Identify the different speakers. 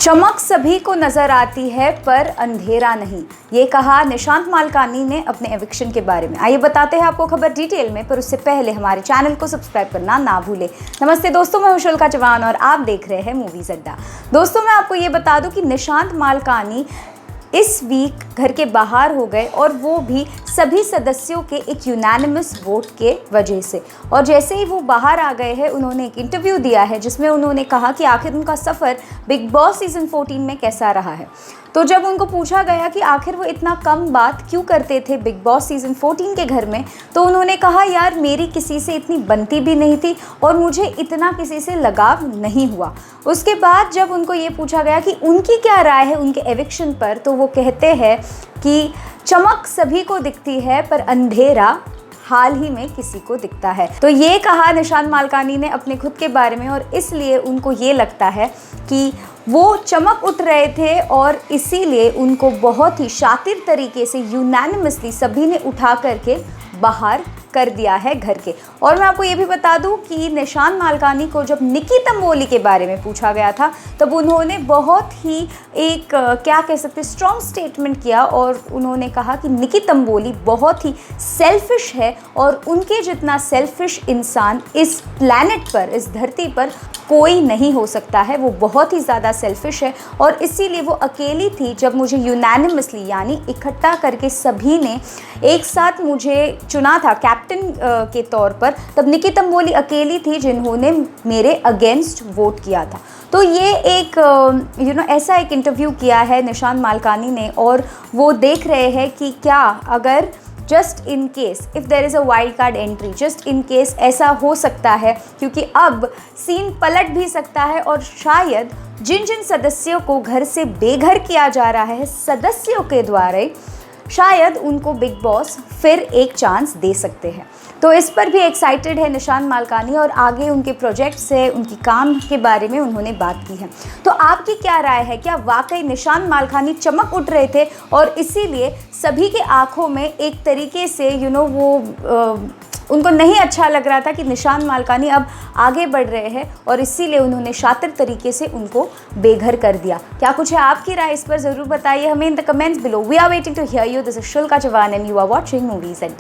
Speaker 1: चमक सभी को नजर आती है पर अंधेरा नहीं, ये कहा निशांत मालकानी ने अपने एविक्शन के बारे में। आइए बताते हैं आपको खबर डिटेल में, पर उससे पहले हमारे चैनल को सब्सक्राइब करना ना भूले। नमस्ते दोस्तों, मैं हूं शुल्का चौहान और आप देख रहे हैं मूवीज अड्डा। दोस्तों, मैं आपको ये बता दूं कि निशांत मालकानी इस वीक घर के बाहर हो गए, और वो भी सभी सदस्यों के एक यूनानिमस वोट के वजह से। और जैसे ही वो बाहर आ गए हैं, उन्होंने एक इंटरव्यू दिया है जिसमें उन्होंने कहा कि आखिर उनका सफ़र बिग बॉस सीज़न 14 में कैसा रहा है। तो जब उनको पूछा गया कि आखिर वो इतना कम बात क्यों करते थे बिग बॉस सीज़न 14 के घर में, तो उन्होंने कहा, यार मेरी किसी से इतनी बनती भी नहीं थी और मुझे इतना किसी से लगाव नहीं हुआ। उसके बाद जब उनको ये पूछा गया कि उनकी क्या राय है उनके एविक्शन पर, तो वो कहते हैं कि चमक सभी को दिखती है पर अंधेरा हाल ही में किसी को दिखता है। तो ये कहा निशांत मालकानी ने अपने खुद के बारे में, और इसलिए उनको ये लगता है कि वो चमक उठ रहे थे और इसीलिए उनको बहुत ही शातिर तरीके से यूनानिमसली सभी ने उठा करके बाहर कर दिया है घर के। और मैं आपको ये भी बता दूं कि निशांत मालकानी को जब निकी तंबोली के बारे में पूछा गया था, तब उन्होंने बहुत ही एक क्या कह सकते स्ट्रॉन्ग स्टेटमेंट किया, और उन्होंने कहा कि निकी तंबोली बहुत ही सेल्फिश है और उनके जितना सेल्फिश इंसान इस प्लैनेट पर, इस धरती पर कोई नहीं हो सकता है। वो बहुत ही ज़्यादा सेल्फिश है और इसीलिए वो अकेली थी जब मुझे यूनानिमसली यानी इकट्ठा करके सभी ने एक साथ मुझे चुना था कैप्टन के तौर पर, तब निकी तंबोली अकेली थी जिन्होंने मेरे अगेंस्ट वोट किया था। तो ये एक ऐसा एक इंटरव्यू किया है निशांत मालकानी ने, और वो देख रहे हैं कि क्या अगर just in case if there is a wild card entry, just in case ऐसा हो सकता है, क्योंकि अब सीन पलट भी सकता है और शायद जिन जिन सदस्यों को घर से बेघर किया जा रहा है सदस्यों के द्वारा, शायद उनको बिग बॉस फिर एक चांस दे सकते हैं। तो इस पर भी एक्साइटेड है निशांत मालकानी, और आगे उनके प्रोजेक्ट से, उनकी काम के बारे में उन्होंने बात की है। तो आपकी क्या राय है? क्या वाकई निशांत मालकानी चमक उठ रहे थे और इसीलिए सभी के आंखों में एक तरीके से उनको नहीं अच्छा लग रहा था कि निशांत मालकानी अब आगे बढ़ रहे हैं, और इसीलिए उन्होंने शातिर तरीके से उनको बेघर कर दिया? क्या कुछ है आपकी राय? इस पर ज़रूर बताइए हमें in the comments below. We are waiting to hear you. This is शुल्का Chauhan and you are watching movies eight